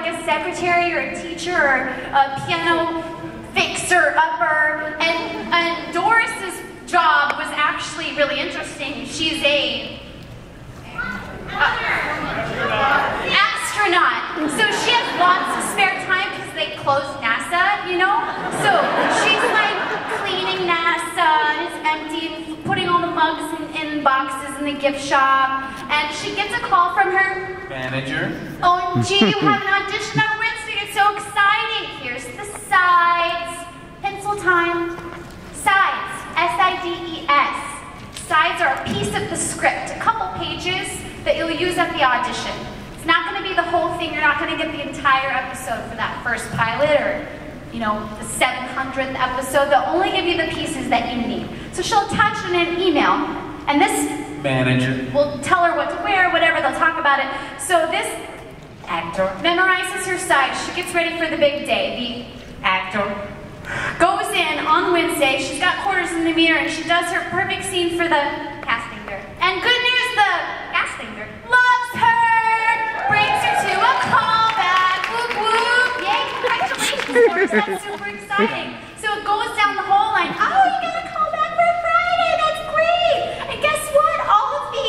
like a secretary or a teacher or a piano fixer-upper. And Doris's job was actually really interesting. She's a astronaut. So she has lots of spare time because they closed NASA, you know? So she's like cleaning NASA and it's empty and putting all the mugs in boxes in the gift shop. And she gets a call from her manager. Oh, gee, you have an audition on Wednesday. It's so exciting. Here's the sides. Pencil time. Sides. S-I-D-E-S. Sides are a piece of the script, a couple pages that you'll use at the audition. It's not going to be the whole thing. You're not going to get the entire episode for that first pilot or, you know, the 700th episode. They'll only give you the pieces that you need. So she'll attach it in an email, and this manager will tell her what to wear, whatever, they'll talk about it. So this actor memorizes her sides. She gets ready for the big day. The actor goes in on Wednesday. She's got quarters in the mirror, and she does her perfect scene for the casting director. And good news, the casting director loves her, brings her to a callback. Whoop whoop! Yay! Congratulations, Doris. That's super exciting. So it goes down the whole line. Oh, you got a callback for Friday. That's great. And guess what? All of the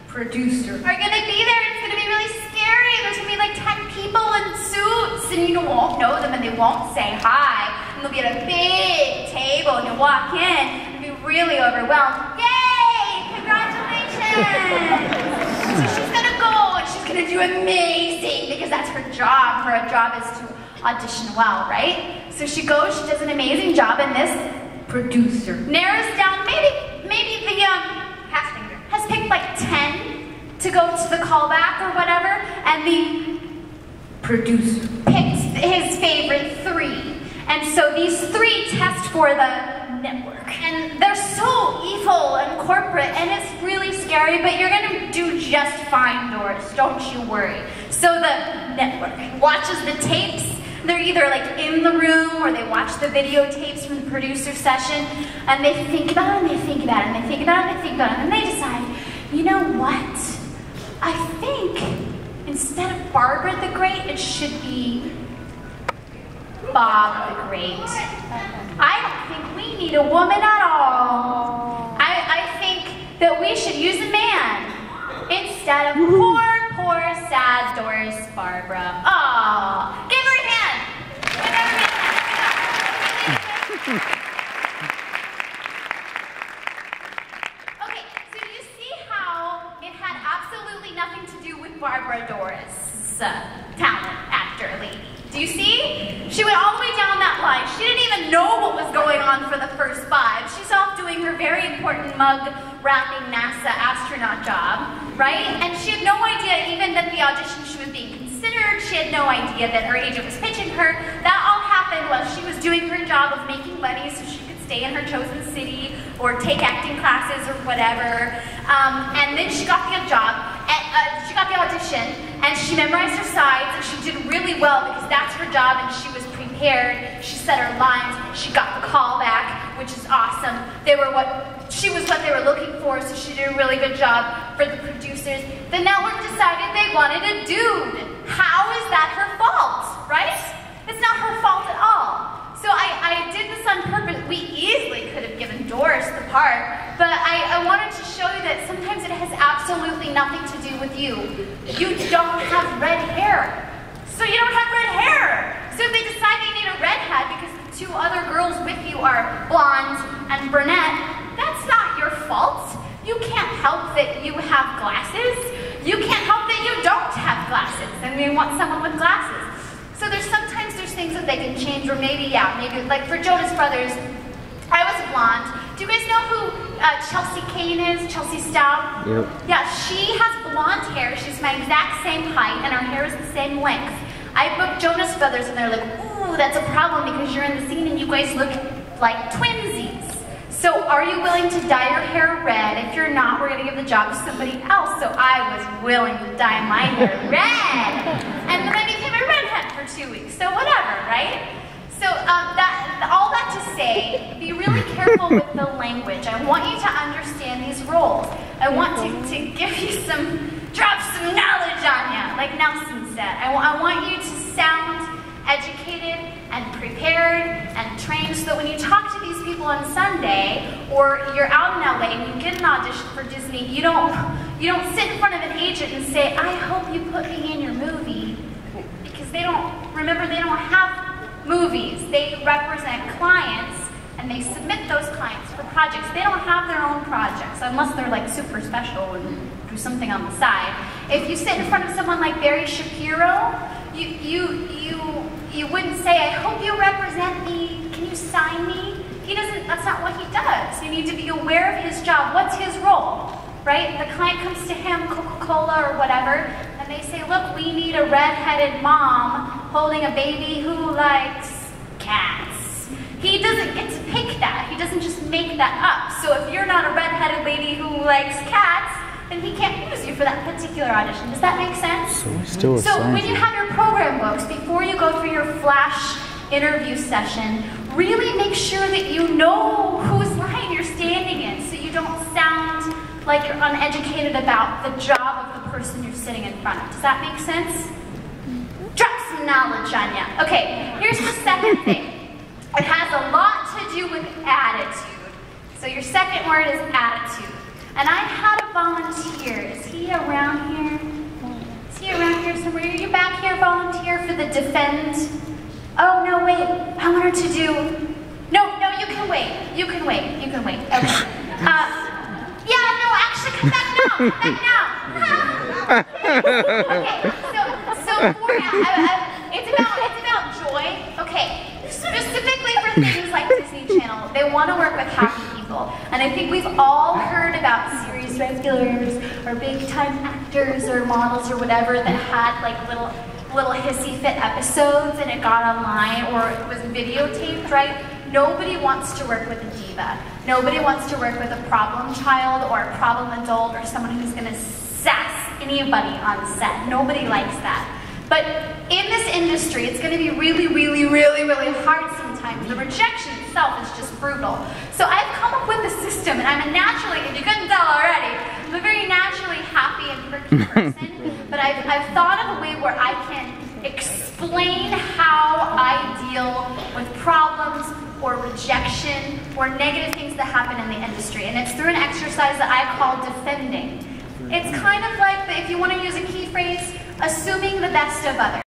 producers are gonna be there. It's gonna be really scary. There's gonna be like 10 people in suits, and you won't know them, and they won't say hi. And they'll be at a big table, and you'll walk in and be really overwhelmed. Yay! Congratulations! So she's gonna go, and she's gonna do amazing because that's her job. Her job is to audition well, right? So she goes, she does an amazing job, and this producer narrows down maybe the casting director has picked like 10 to go to the callback or whatever, and the producer picks his favorite 3. And so these 3 test for the network. And they're so evil and corporate, and it's really scary, but you're gonna do just fine, Doris, don't you worry. So the network watches the tapes. They're either like in the room or they watch the videotapes from the producer session, and they think about it, and they think about it, and they think about it, and they think about it, and they decide, you know what? I think instead of Barbara the Great, it should be Bob the Great. I don't think we need a woman at all. I think that we should use a man instead of poor, sad Doris Barbara. Aww. Give her a hand. Give everybody a hand. Okay, so you see how it had absolutely nothing to do with Barbara Doris' talent, actor, lady. Do you see? She went all the way down that line. She didn't even know what was going on for the first 5. She's off doing her very important mug wrapping NASA astronaut job, right? And she had no idea even that the audition she was being considered. She had no idea that her agent was pitching her. That all happened while she was doing her job of making money so she could stay in her chosen city or take acting classes or whatever. And then she got the job. She got the audition, and she memorized her sides, and she did really well because that's her job, and she was prepared. She said her lines. She got the call back, which is awesome. She was what they were looking for, so she did a really good job for the producers. The network decided they wanted a dude. How is that her fault, right? It's not her fault at all. So I did this on purpose. We easily could have given Doris the part, but I wanted to show you that sometimes it has absolutely nothing to do with you. You don't have red hair, so you don't have red hair. So if they decide they need a redhead because the 2 other girls with you are blonde and brunette, that's not your fault. You can't help that you have glasses. You can't help that you don't have glasses, and we want someone with glasses. So sometimes there's things that they can change, or maybe like for Jonas Brothers, I was blonde. Do you guys know who Chelsea Kane is? Chelsea Staub? Yep. Yeah, she has blonde hair. She's my exact same height, and her hair is the same length. I booked Jonas Brothers, and they're like, ooh, that's a problem because you're in the scene and you guys look like twinsies. So are you willing to dye your hair red? If you're not, we're going to give the job to somebody else. So I was willing to dye my hair red. And then I became a redhead for 2 weeks. So whatever, right? So all that to say, be really careful with the language. I want you to understand these roles. I want to give you drop some knowledge on you. Like Nelson set. I want you to sound educated and prepared and trained so that when you talk to these people on Sunday, or you're out in LA and you get an audition for Disney, you don't sit in front of an agent and say, I hope you put me in your movie, because they don't have movies. They represent clients and they submit those clients for projects. They don't have their own projects unless they're like super special and do something on the side. If you sit in front of someone like Barry Shapiro, you wouldn't say, I hope you represent me, can you sign me? That's not what he does. You need to be aware of his job. What's his role, right? The client comes to him, Coca-Cola or whatever, and they say, look, we need a red-headed mom holding a baby who likes cats. He doesn't get to pick that. He doesn't just make that up. So if you're not a red-headed lady who likes cats, then he can't use you for that particular audition. Does that make sense? So when you have your program books, before you go through your flash interview session, really make sure that you know whose line you're standing in, so you don't sound like you're uneducated about the job of the person you're sitting in front of. Does that make sense? Drop some knowledge on you. Okay, here's the second thing. It has a lot to do with attitude. So your second word is attitude. And I had a volunteer. Is he around here? Is he around here somewhere? Are you back here, volunteer for the defend? Oh, no, wait. I want her to do... No, you can wait. You can wait. Okay. Yeah, no, actually, come back now. Okay, so it's about joy. Okay, specifically for things like Disney Channel, they want to work with happy people. And I think we've all heard about series regulars or big-time actors or models or whatever that had like little hissy fit episodes and it got online or it was videotaped, right? Nobody wants to work with a diva. Nobody wants to work with a problem child or a problem adult or someone who's going to sass anybody on set. Nobody likes that. But in this industry, it's going to be really, really, really, really hard sometimes. The rejection itself is just brutal. So I've come up with a system, and I'm a naturally, if you couldn't tell already, I'm a very naturally happy and perky person. But I've thought of a way where I can explain how I deal with problems or rejection or negative things that happen in the industry. And it's through an exercise that I call defending. It's kind of like, if you want to use a key phrase, assuming the best of others.